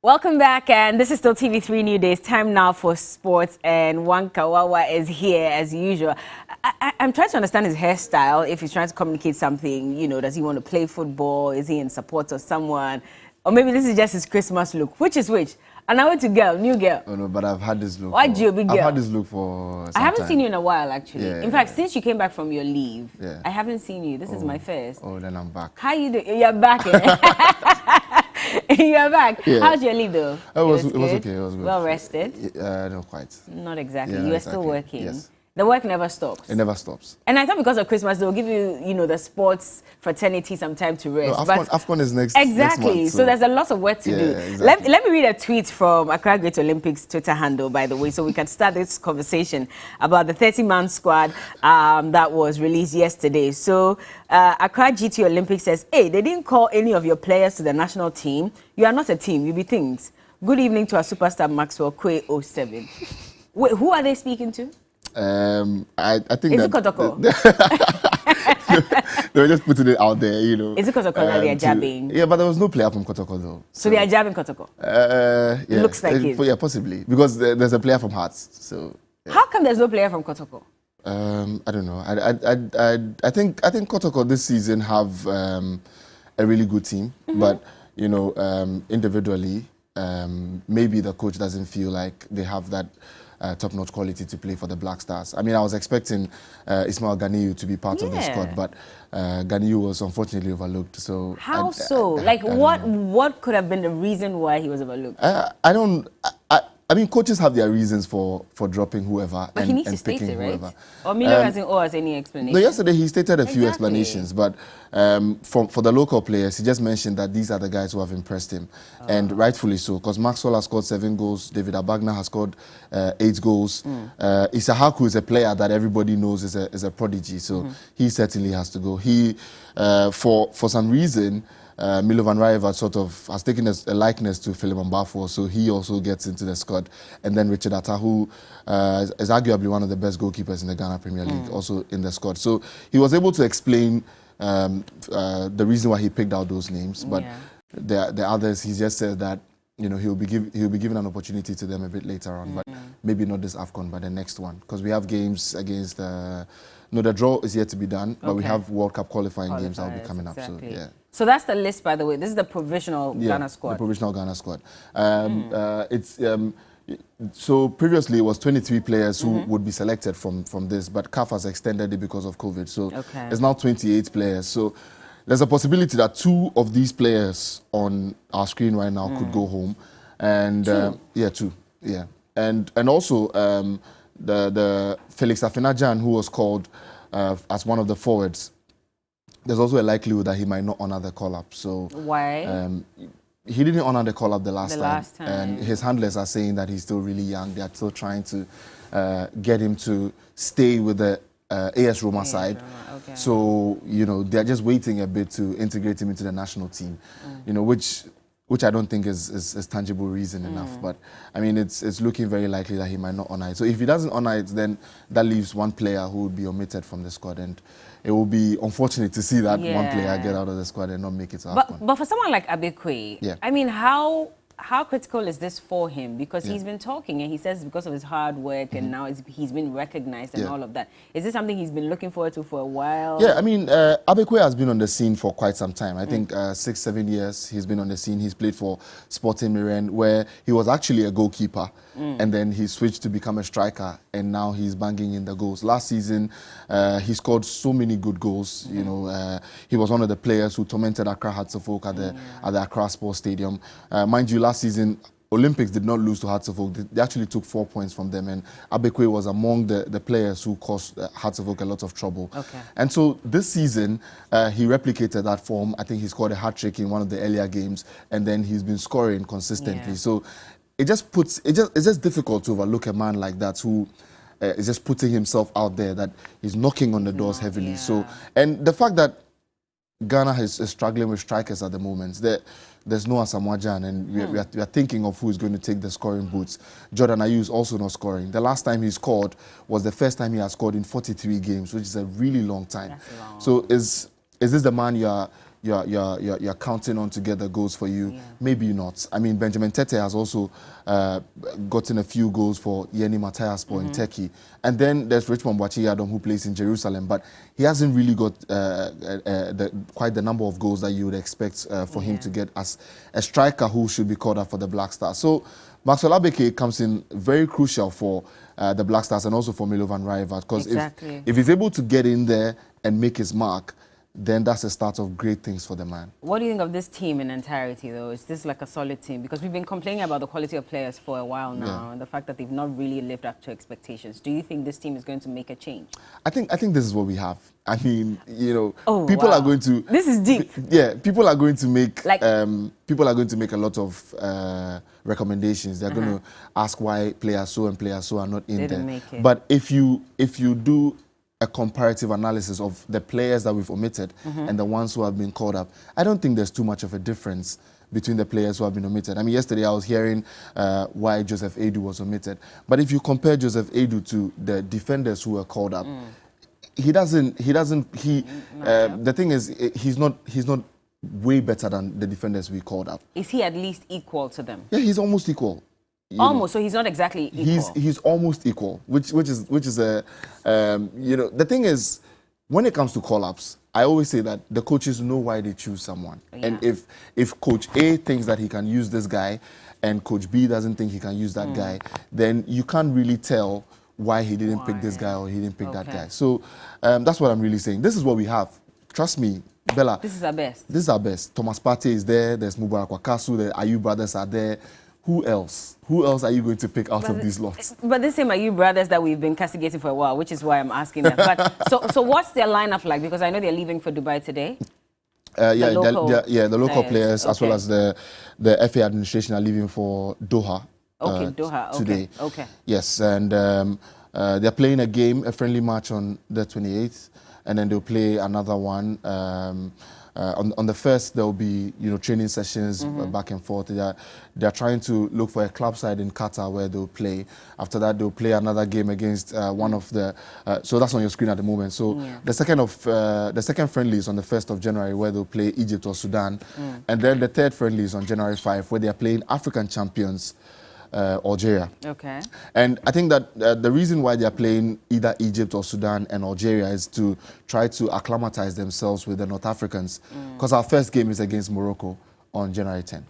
Welcome back, and this is still TV3 New Days. Time now for sports, and Wan Kawawa is here as usual. I'm trying to understand his hairstyle, if he's trying to communicate something, does he want to play football? Is he in support of someone? Or maybe this is just his Christmas look. Which is which? And I went to girl, new girl. Oh no, but I've had this look. Why'd you, big girl? I've had this look for some I haven't time. seen you in a while, actually. Yeah, in fact, since you came back from your leave, yeah. I haven't seen you. This is my first. Oh, then I'm back. How you doing? You're back. You're back. Yeah. How's your leave though? It was okay. It was good. Well rested? No, quite. Not exactly. Yeah, You are exactly. still working. Yes. The work never stops. It never stops. And I thought because of Christmas they'll give you, the sports fraternity some time to rest. No, but AFCON is next. Exactly. Next month, so there's a lot of work to do. Exactly. Let me read a tweet from Accra Great Olympics Twitter handle, by the way, so we can start this conversation about the 30-man squad that was released yesterday. So Accra GT Olympics says, hey, they didn't call any of your players to the national team. You are not a team, you be things. Good evening to our superstar Maxwell Kwe 07. Wait, who are they speaking to? I think Is it Kotoko? They were just putting it out there, Is it Kotoko that they are jabbing? Yeah, but there was no player from Kotoko though. So they are jabbing Kotoko? Yeah. Looks like it. Yeah, possibly. Because there's a player from Hearts. So. Yeah. How come there's no player from Kotoko? I don't know. I think Kotoko this season have a really good team, but individually, maybe the coach doesn't feel like they have that top-notch quality to play for the Black Stars. I mean, I was expecting Ismail Ganiyu to be part of the squad, but Ganiyu was unfortunately overlooked. So how so? What could have been the reason why he was overlooked? I mean, coaches have their reasons for dropping whoever but and, he needs and to state picking it, right? whoever. Or Miller hasn't has any explanation? No, yesterday he stated a few explanations, but for the local players, he just mentioned that these are the guys who have impressed him, and rightfully so, because Maxwell has scored 7 goals, David Abagna has scored 8 goals. Isahaku is a player that everybody knows is a prodigy, so he certainly has to go. He, for some reason, Milovan Raeva sort of has taken a likeness to Philemon Bafo, so he also gets into the squad. And then Richard Atta, who is arguably one of the best goalkeepers in the Ghana Premier League, also in the squad. So he was able to explain the reason why he picked out those names. But the others, he just said that he'll be given an opportunity to them a bit later on, but maybe not this AFCON, but the next one, because we have games against. No, the draw is yet to be done, but we have World Cup qualifying games that will be coming up. So yeah. So that's the list, by the way. This is the provisional Ghana squad. The provisional Ghana squad. So previously it was 23 players who would be selected from this, but CAF has extended it because of COVID. So it's now 28 players. So there's a possibility that 2 of these players on our screen right now could go home, and 2. Yeah, and also the Felix Afenajan, who was called as one of the forwards. There's also a likelihood that he might not honor the call-up. So why? He didn't honor the call-up the last time, and his handlers are saying that he's still really young. They are still trying to get him to stay with the AS Roma side. Okay. So they're just waiting a bit to integrate him into the national team. Which I don't think is tangible reason enough. But I mean, it's looking very likely that he might not honor it. So if he doesn't honor it, then that leaves one player who would be omitted from the squad, and it will be unfortunate to see that one player get out of the squad and not make it to AFCON. But for someone like Abekwe, I mean, how critical is this for him? Because he's been talking and he says because of his hard work and now he's been recognized and all of that. Is this something he's been looking forward to for a while? Yeah, I mean, Abekwe has been on the scene for quite some time. I think 6-7 years he's been on the scene. He's played for Sporting Miren, where he was actually a goalkeeper, and then he switched to become a striker, and now he's banging in the goals. Last season, he scored so many good goals. He was one of the players who tormented Accra Hearts of Oak at the Accra Sports Stadium. Mind you, last season, Olympics did not lose to Hearts of Oak. They actually took 4 points from them, and Abekwe was among the players who caused Hearts of Oak a lot of trouble. And so this season, he replicated that form. I think he scored a hat-trick in one of the earlier games, and then he's been scoring consistently. So it's just difficult to overlook a man like that who is just putting himself out there, that he's knocking on the doors heavily. So, and the fact that Ghana is struggling with strikers at the moment. There's no Asamoah Gyan, and we are thinking of who is going to take the scoring boots. Jordan Ayew is also not scoring. The last time he scored was the first time he has scored in 43 games, which is a really long time. That's long. So is this the man you're counting on to get the goals for you. Yeah. Maybe not. I mean, Benjamin Tete has also gotten a few goals for Yeni Matthiaspor in Turkey. And then there's Richmond Boakye-Yiadom, who plays in Jerusalem, but he hasn't really got quite the number of goals that you would expect for him to get as a striker who should be called up for the Black Stars. So Maxwell Abeke comes in very crucial for the Black Stars and also for Milovan Rajevac, because if he's able to get in there and make his mark, then that's the start of great things for the man. What do you think of this team in entirety, though? Is this like a solid team? Because we've been complaining about the quality of players for a while now, and the fact that they've not really lived up to expectations. Do you think this team is going to make a change? I think this is what we have. I mean, you know, people are going to. This is deep. Yeah, people are going to make people are going to make a lot of recommendations. They're going to ask why players so and players so are not in there. Make it. But if you do a comparative analysis of the players that we've omitted and the ones who have been called up, I don't think there's too much of a difference between the players who have been omitted. I mean, yesterday I was hearing why Joseph Edu was omitted. But if you compare Joseph Edu to the defenders who were called up, the thing is, he's not way better than the defenders we called up. Is he at least equal to them? Yeah, he's almost equal. Almost, so he's not exactly equal. He's almost equal, which is a you know, the thing is, when it comes to call-ups, I always say that the coaches know why they choose someone. And if Coach A thinks that he can use this guy and Coach B doesn't think he can use that guy, then you can't really tell why he didn't pick this guy or he didn't pick that guy. So that's what I'm really saying. This is what we have. Trust me, Bella. This is our best. This is our best. Thomas Partey is there. There's Mubarak Wakasu. The Ayew brothers are there. Who else? Who else are you going to pick out of these lots? But this same Ayew brothers that we've been castigating for a while, which is why I'm asking that. But so what's their lineup like? Because I know they're leaving for Dubai today. The local players as well as the FA administration are leaving for Doha. Doha. Today. Okay. Yes, and they're playing a friendly match on the 28th, and then they'll play another one. On the first, there will be training sessions back and forth. They're trying to look for a club side in Qatar where they'll play. After that, they'll play another game against one of the. So that's on your screen at the moment. So the second friendly is on the 1st of January where they'll play Egypt or Sudan, and then the third friendly is on January 5 where they are playing African champions. Algeria. Okay. And I think that the reason why they are playing either Egypt or Sudan and Algeria is to try to acclimatize themselves with the North Africans. Because our first game is against Morocco on January 10.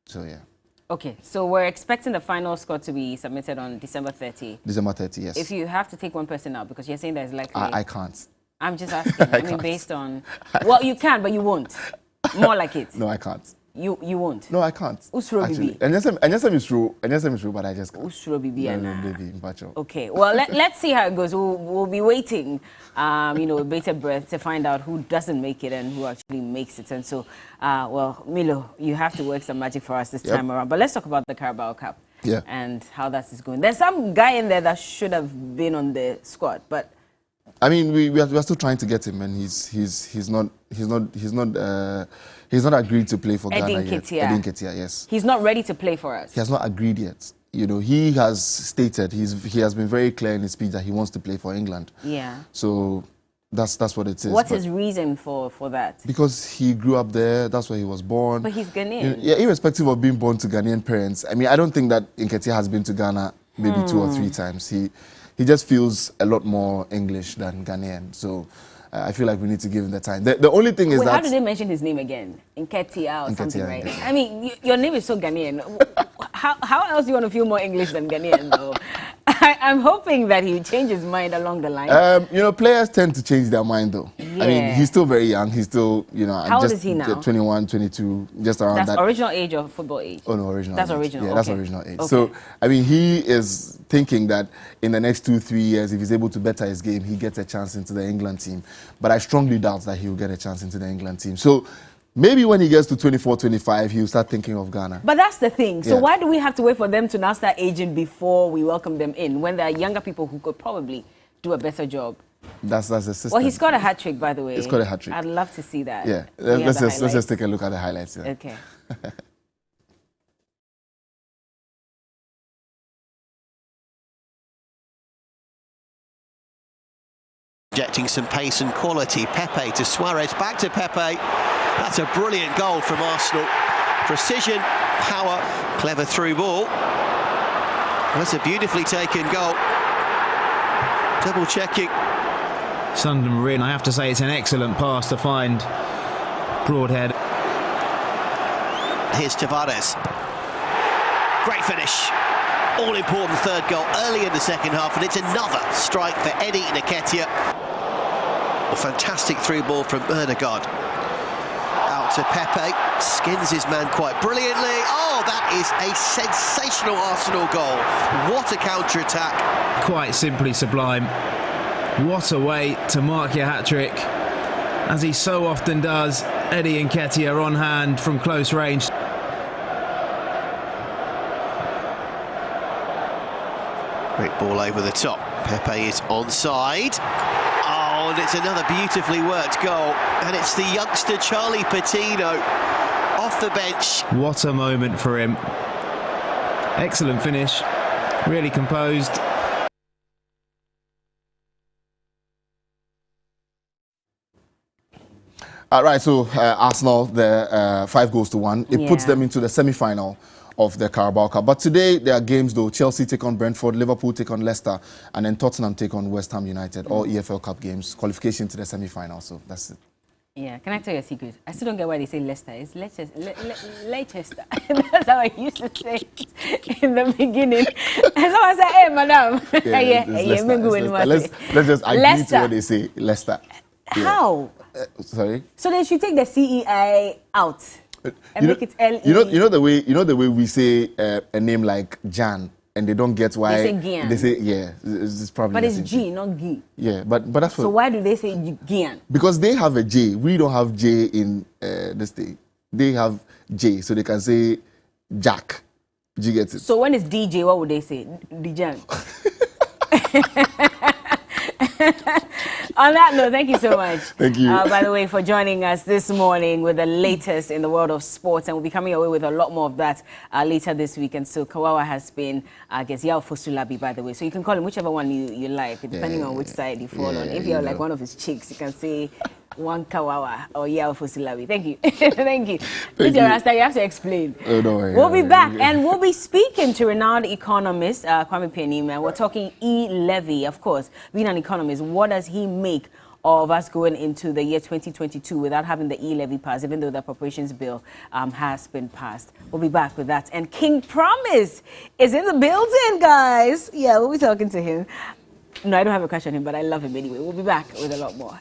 So, yeah. Okay, so we're expecting the final score to be submitted on December 30. December 30, yes. If you have to take one person out, because you're saying that is likely... I can't. I'm just asking. I mean, based on... Well, you can, but you won't. More like it. No, I can't. You won't? No, I can't. Usro Bibi. And is true, but I just can't. Usro Bibi. No, okay, well, let's see how it goes. We'll be waiting, with bated breath to find out who doesn't make it and who actually makes it. And so, well, Milo, you have to work some magic for us this time around. But let's talk about the Carabao Cup and how that is going. There's some guy in there that should have been on the squad, but... I mean, we are still trying to get him, and he's not agreed to play for Ghana yet. Edin Ketia, yes. He's not ready to play for us. He has not agreed yet. He has stated he has been very clear in his speech that he wants to play for England. Yeah. So that's what it is. What's his reason for that? Because he grew up there. That's where he was born. But he's Ghanaian. Yeah, irrespective of being born to Ghanaian parents. I mean, I don't think that Nketiah has been to Ghana maybe 2 or 3 times. He just feels a lot more English than Ghanaian. So I feel like we need to give him the time. The only thing is that... How do they mention his name again? Nketiah or something, right? I mean, your name is so Ghanaian. How else do you want to feel more English than Ghanaian, though? I'm hoping that he changes his mind along the line. Players tend to change their mind, though. Yeah. I mean, he's still very young. He's still, How old is he now? 21, 22, just around that. That's original age or football age? Oh, no, original That's age. Original. Yeah, okay. That's original age. Okay. So, I mean, he is thinking that in the next 2-3 years, if he's able to better his game, he gets a chance into the England team. But I strongly doubt that he will get a chance into the England team. So, maybe when he gets to 24, 25, he'll start thinking of Ghana. But that's the thing. So why do we have to wait for them to now start aging before we welcome them in, when there are younger people who could probably do a better job? That's the system. Well, he scored a hat-trick, by the way. He scored a hat-trick. I'd love to see that. Yeah, let's just take a look at the highlights. Yeah. Okay. Injecting some pace and quality. Pepe to Suarez, back to Pepe. That's a brilliant goal from Arsenal. Precision, power, clever through ball. That's a beautifully taken goal. Double checking. Sunderland were in. I have to say it's an excellent pass to find Broadhead. Here's Tavares. Great finish. All-important third goal early in the second half, and it's another strike for Eddie Nketiah. A fantastic through ball from Erdegaard. Out to Pepe. Skins his man quite brilliantly. Oh, that is a sensational Arsenal goal. What a counter-attack. Quite simply sublime. What a way to mark your hat-trick. As he so often does, Eddie Nketiah on hand from close range. Great ball over the top. Pepe is onside. Oh, and it's another beautifully worked goal. And it's the youngster Charlie Patino off the bench. What a moment for him. Excellent finish. Really composed. Right, so Arsenal, they're 5-1. It puts them into the semi-final of the Carabao Cup. But today, there are games, though. Chelsea take on Brentford, Liverpool take on Leicester, and then Tottenham take on West Ham United. All EFL Cup games, qualification to the semi-final, so that's it. Yeah, can I tell you a secret? I still don't get why they say Leicester. It's Leicester. Leicester. That's how I used to say it in the beginning. And someone said, hey, madam. Let's just agree Leicester. to what they say, Leicester. Yeah. How? Sorry? So they should take the CEI out and make it LE. You know the way we say a name like Jan, and they don't get why they say Gian. They say it's probably. But it's G, not G. Yeah, but that's what. So why do they say Gian? Because they have a J. We don't have J in this thing. They have J, so they can say Jack. Do you get it? So when it's DJ, what would they say? Dijan. On that note, thank you so much. Thank you. By the way, for joining us this morning with the latest in the world of sports, and we'll be coming away with a lot more of that later this week. And so Kawawa has been, I guess, Yao Fosulabi, by the way. So you can call him whichever one you like, depending on which side you fall on. If you're like one of his chicks, you can say one Kawawa or Yao Fosulabi. Thank you. Thank you. It's your answer. You have to explain. Oh, no, we'll be back, and we'll be speaking to renowned economist Kwame Penima. We're talking E-Levy, of course. Being an economist, what does he make of us going into the year 2022 without having the E-Levy passed, even though the appropriations bill has been passed? We'll be back with that. And King Promise is in the building, guys. Yeah, we'll be talking to him. No, I don't have a crush on him, but I love him anyway. We'll be back with a lot more.